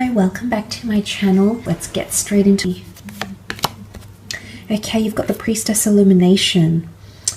Hi, welcome back to my channel. Let's get straight into it. Okay, you've got the Priestess Illumination.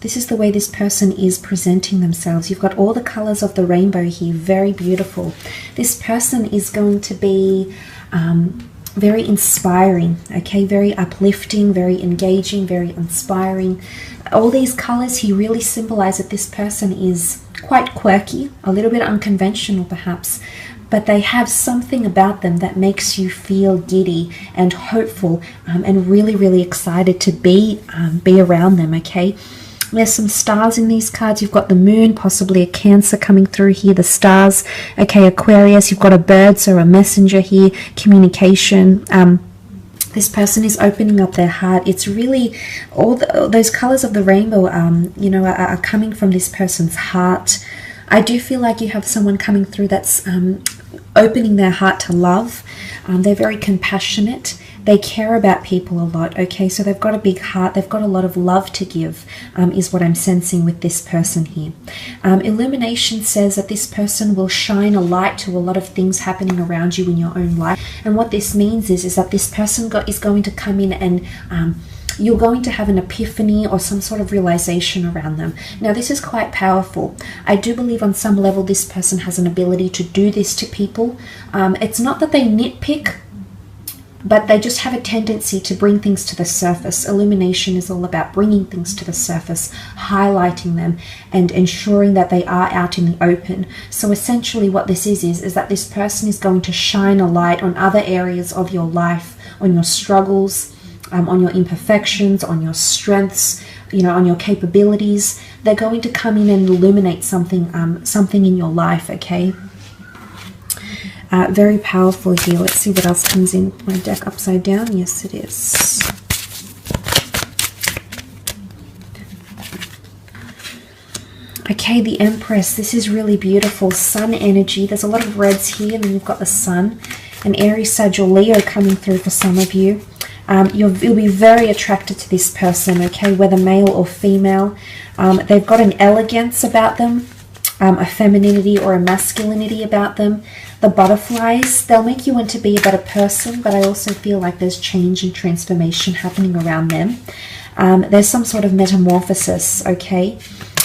This is the way this person is presenting themselves. You've got all the colors of the rainbow here, very beautiful. This person is going to be very inspiring, okay, very uplifting, very engaging, very inspiring. All these colors here really symbolize that this person is quite quirky, a little bit unconventional perhaps, but they have something about them that makes you feel giddy and hopeful and really excited to be around them, okay? There's some stars in these cards. You've got the moon, possibly a Cancer coming through here, the stars, okay, Aquarius. You've got a bird, so a messenger here, communication. This person is opening up their heart. It's really all those colors of the rainbow, are coming from this person's heart. I do feel like you have someone coming through that's opening their heart to love. They're very compassionate. They care about people a lot, okay? So they've got a big heart. They've got a lot of love to give, is what I'm sensing with this person here. Illumination says that this person will shine a light to a lot of things happening around you in your own life. And what this means is that this person is going to come in and you're going to have an epiphany or some sort of realization around them. Now, this is quite powerful. I do believe on some level this person has an ability to do this to people. It's not that they nitpick, but they just have a tendency to bring things to the surface. Illumination is all about bringing things to the surface, highlighting them, and ensuring that they are out in the open. So essentially what this is that this person is going to shine a light on other areas of your life, on your struggles, on your imperfections, on your strengths, on your capabilities. They're going to come in and illuminate something in your life, okay? Very powerful here. Let's see what else comes in. My deck upside down. Yes, it is. Okay, the Empress. This is really beautiful. Sun energy. There's a lot of reds here, and then you've got the Sun. An Aries, Sag, or Leo coming through for some of you. You'll be very attracted to this person, okay, whether male or female. They've got an elegance about them, a femininity or a masculinity about them. The butterflies, they'll make you want to be a better person, but I also feel like there's change and transformation happening around them. There's some sort of metamorphosis, okay?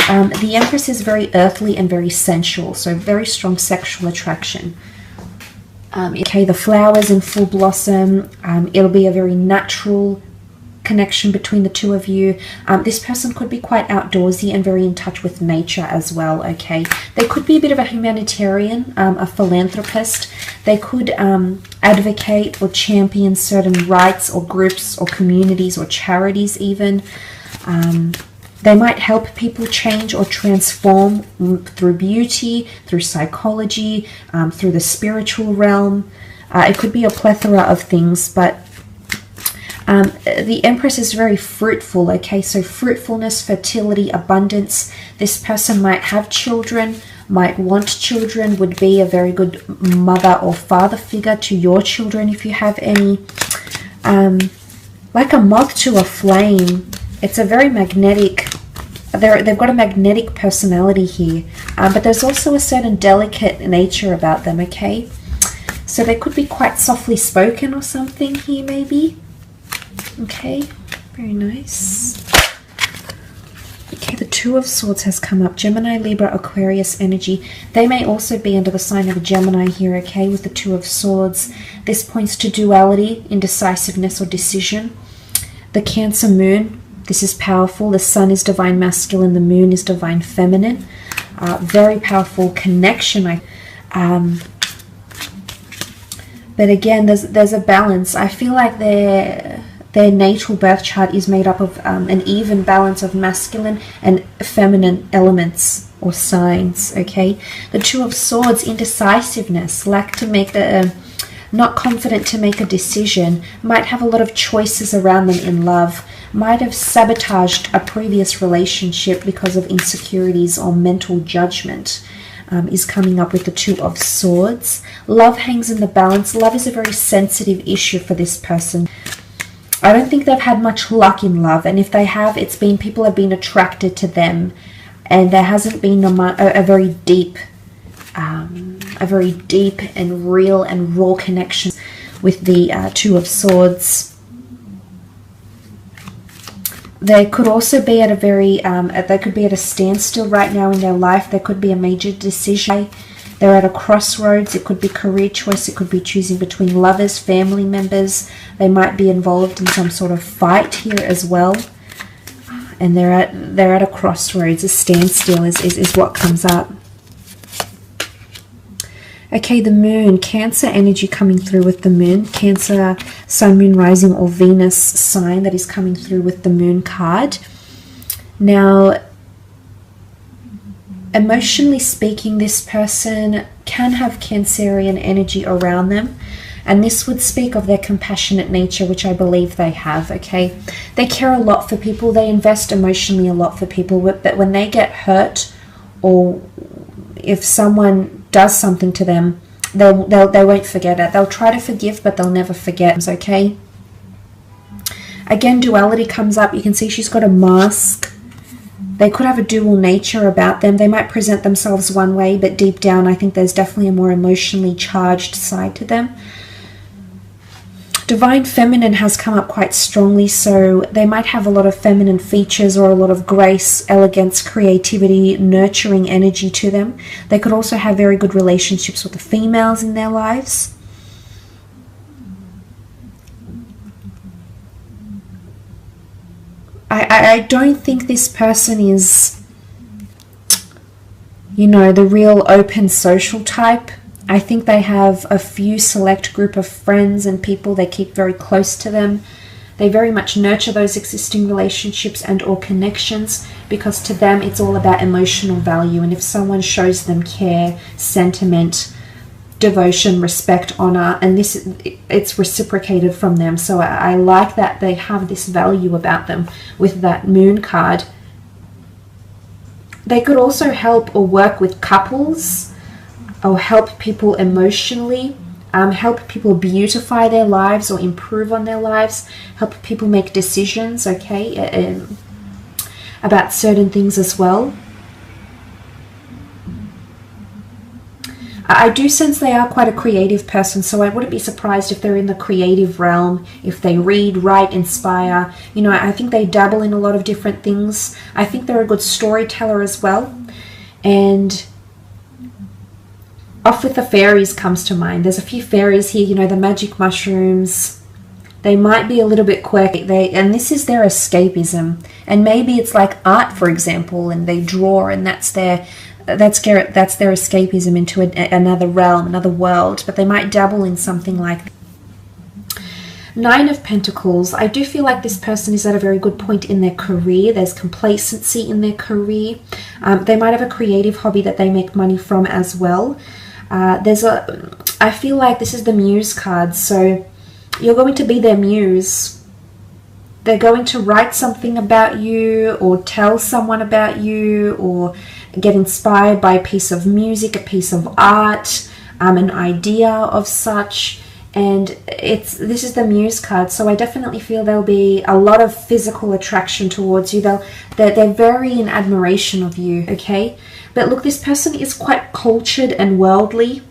The Empress is very earthly and very sensual, so very strong sexual attraction. Okay, the flowers in full blossom. It'll be a very natural connection between the two of you. This person could be quite outdoorsy and very in touch with nature as well, okay? They could be a bit of a humanitarian, a philanthropist. They could advocate or champion certain rights or groups or communities or charities even. They might help people change or transform through beauty, through psychology, through the spiritual realm. It could be a plethora of things, but the Empress is very fruitful, okay? So fruitfulness, fertility, abundance. This person might have children, might want children, would be a very good mother or father figure to your children if you have any. Like a moth to a flame. It's a very magnetic, they've got a magnetic personality here, but there's also a certain delicate nature about them, okay? So they could be quite softly spoken or something here maybe. Okay, very nice. Okay, the Two of Swords has come up. Gemini, Libra, Aquarius energy. They may also be under the sign of a Gemini here, okay, with the Two of Swords. This points to duality, indecisiveness, or decision. The Cancer moon. This is powerful. The Sun is divine masculine. The Moon is divine feminine. Very powerful connection. But again, there's a balance. I feel like their natal birth chart is made up of an even balance of masculine and feminine elements or signs. Okay. The Two of Swords, indecisiveness, lack to make not confident to make a decision, might have a lot of choices around them in love, might have sabotaged a previous relationship because of insecurities or mental judgment, is coming up with the Two of Swords. Love hangs in the balance. Love is a very sensitive issue for this person. I don't think they've had much luck in love, and if they have, it's been people have been attracted to them, and there hasn't been a very deep a very deep and real and raw connection with the Two of Swords. They could also be at a very, they could be at a standstill right now in their life. There could be a major decision. They're at a crossroads. It could be career choice. It could be choosing between lovers, family members. They might be involved in some sort of fight here as well. And they're at a crossroads. A standstill is what comes up. Okay, the moon, Cancer energy coming through with the moon. Cancer, sun, moon, rising, or Venus sign that is coming through with the moon card. Now, emotionally speaking, this person can have Cancerian energy around them. And this would speak of their compassionate nature, which I believe they have, okay? They care a lot for people. They invest emotionally a lot for people. But when they get hurt, or if someone does something to them, they won't forget it. They'll try to forgive, but they'll never forget, okay? Again, duality comes up. You can see she's got a mask. They could have a dual nature about them. They might present themselves one way, but deep down, I think there's definitely a more emotionally charged side to them. Divine Feminine has come up quite strongly, so they might have a lot of feminine features or a lot of grace, elegance, creativity, nurturing energy to them. They could also have very good relationships with the females in their lives. I don't think this person is, you know, the real open social type. I think they have a few select group of friends and people they keep very close to them. They very much nurture those existing relationships and or connections, because to them it's all about emotional value. And if someone shows them care, sentiment, devotion, respect, honor, and it's reciprocated from them. So I like that they have this value about them with that moon card. They could also help or work with couples, or help people emotionally, help people beautify their lives or improve on their lives, help people make decisions, okay, about certain things as well. I do sense they are quite a creative person, so I wouldn't be surprised if they're in the creative realm, if they read, write, inspire. You know, I think they dabble in a lot of different things. I think they're a good storyteller as well. And Off with the Fairies comes to mind. There's a few fairies here, you know, the magic mushrooms. They might be a little bit quirky, and this is their escapism. And maybe it's like art, for example, and they draw, and that's their escapism into another realm, another world. But they might dabble in something like that. Nine of Pentacles. I do feel like this person is at a very good point in their career. There's complacency in their career. They might have a creative hobby that they make money from as well. I feel like this is the Muse card, so you're going to be their muse. They're going to write something about you, or tell someone about you, or get inspired by a piece of music, a piece of art, an idea of such. And this is the Muse card, so I definitely feel there'll be a lot of physical attraction towards you. They're very in admiration of you, okay? But look, this person is quite cultured and worldly.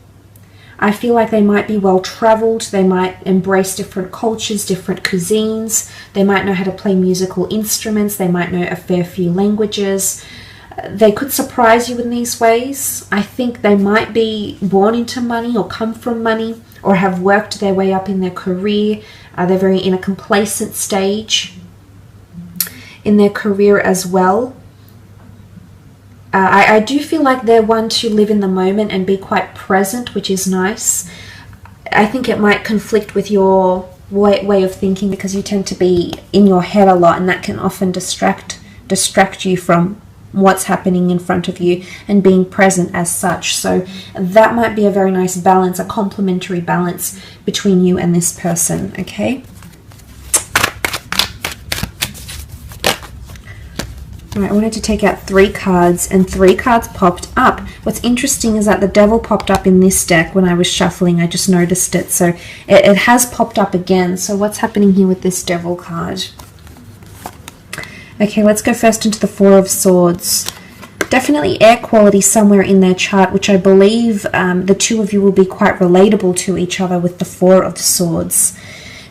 I feel like they might be well-traveled. They might embrace different cultures, different cuisines. They might know how to play musical instruments. They might know a fair few languages. They could surprise you in these ways. I think they might be born into money or come from money, or have worked their way up in their career. They're very in a complacent stage in their career as well. I do feel like they're one to live in the moment and be quite present, which is nice. I think it might conflict with your way of thinking, because you tend to be in your head a lot, and that can often distract you from what's happening in front of you and being present as such. So that might be a very nice balance, a complementary balance between you and this person, okay? Alright, I wanted to take out 3 cards, and 3 cards popped up. What's interesting is that the Devil popped up in this deck when I was shuffling. I just noticed it. So it has popped up again. So what's happening here with this Devil card? Okay, let's go first into the 4 of Swords. Definitely air quality somewhere in their chart, which I believe the two of you will be quite relatable to each other with the Four of Swords.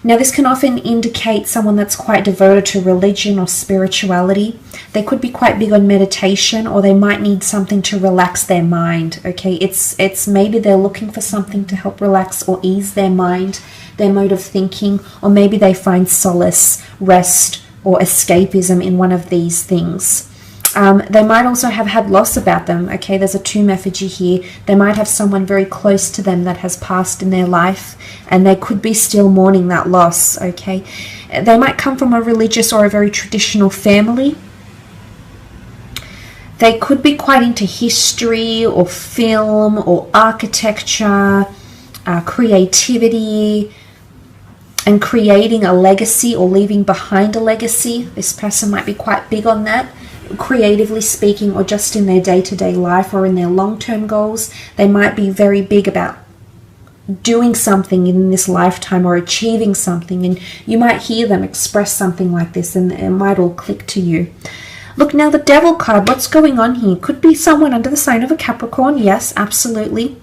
Now, this can often indicate someone that's quite devoted to religion or spirituality. They could be quite big on meditation, or they might need something to relax their mind, okay? It's maybe they're looking for something to help relax or ease their mind, their mode of thinking, or maybe they find solace, rest, or escapism in one of these things. They might also have had loss about them, okay? There's a tomb effigy here. They might have someone very close to them that has passed in their life, and they could be still mourning that loss, okay? They might come from a religious or a very traditional family. They could be quite into history or film or architecture, creativity, and creating a legacy or leaving behind a legacy. This person might be quite big on that, creatively speaking, or just in their day-to-day life or in their long-term goals. They might be very big about doing something in this lifetime or achieving something, and you might hear them express something like this and it might all click to you. Look, now the Devil card, what's going on here? Could be someone under the sign of a Capricorn, yes, absolutely.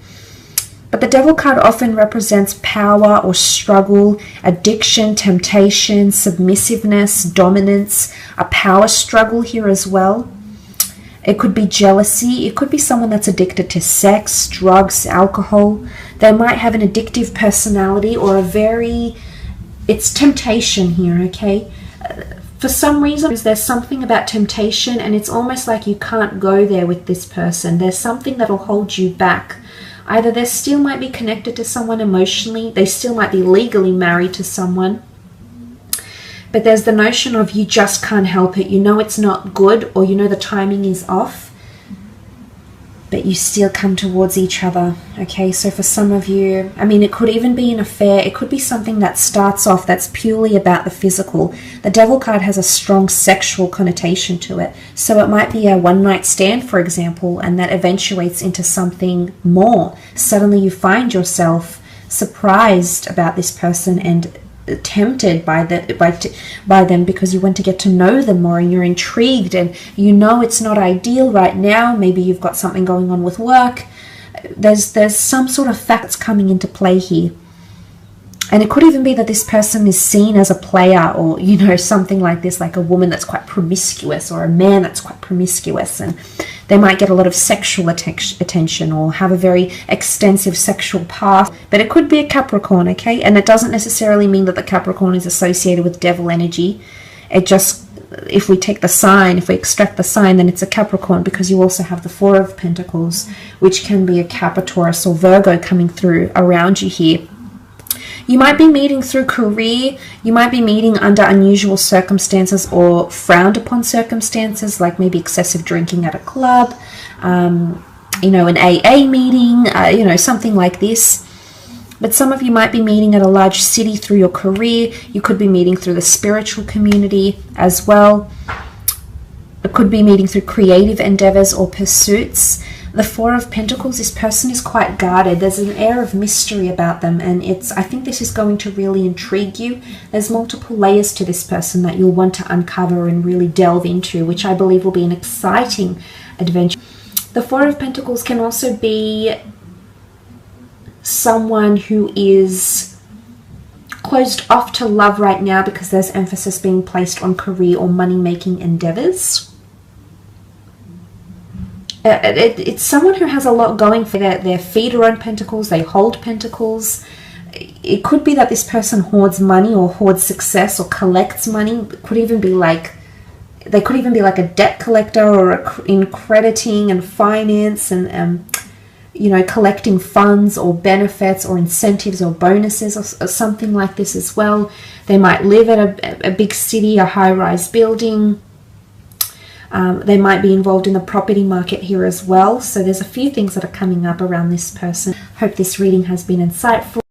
But the Devil card often represents power or struggle, addiction, temptation, submissiveness, dominance, a power struggle here as well. It could be jealousy. It could be someone that's addicted to sex, drugs, alcohol. They might have an addictive personality or it's temptation here, okay? For some reason, there's something about temptation, and it's almost like you can't go there with this person. There's something that'll hold you back. Either they still might be connected to someone emotionally, they still might be legally married to someone, but there's the notion of you just can't help it. You know it's not good, or you know the timing is off, but you still come towards each other, okay? So for some of you, I mean, it could even be an affair. It could be something that starts off that's purely about the physical. The Devil card has a strong sexual connotation to it. So it might be a one-night stand, for example, and that eventuates into something more. Suddenly you find yourself surprised about this person and tempted by them because you want to get to know them more, and you're intrigued, and you know it's not ideal right now. Maybe you've got something going on with work. There's some sort of facts coming into play here. And it could even be that this person is seen as a player, or, you know, something like this, like a woman that's quite promiscuous or a man that's quite promiscuous, and they might get a lot of sexual attention or have a very extensive sexual past. But it could be a Capricorn, okay? And it doesn't necessarily mean that the Capricorn is associated with devil energy. It just, if we take the sign, if we extract the sign, then it's a Capricorn, because you also have the Four of Pentacles, which can be a Capricorn or Virgo coming through around you here. You might be meeting through career. You might be meeting under unusual circumstances or frowned upon circumstances, like maybe excessive drinking at a club, you know, an AA meeting, you know, something like this. But some of you might be meeting at a large city through your career. You could be meeting through the spiritual community as well. It could be meeting through creative endeavors or pursuits. The Four of Pentacles, this person is quite guarded. There's an air of mystery about them, and I think this is going to really intrigue you. There's multiple layers to this person that you'll want to uncover and really delve into, which I believe will be an exciting adventure. The Four of Pentacles can also be someone who is closed off to love right now because there's emphasis being placed on career or money-making endeavors. It's someone who has a lot going for their feet are on pentacles, they hold pentacles. It could be that this person hoards money or hoards success or collects money. It could even be like, they could even be like a debt collector or in crediting and finance and, you know, collecting funds or benefits or incentives or bonuses or something like this as well. They might live at a big city, a high-rise building. They might be involved in the property market here as well. So there's a few things that are coming up around this person. Hope this reading has been insightful.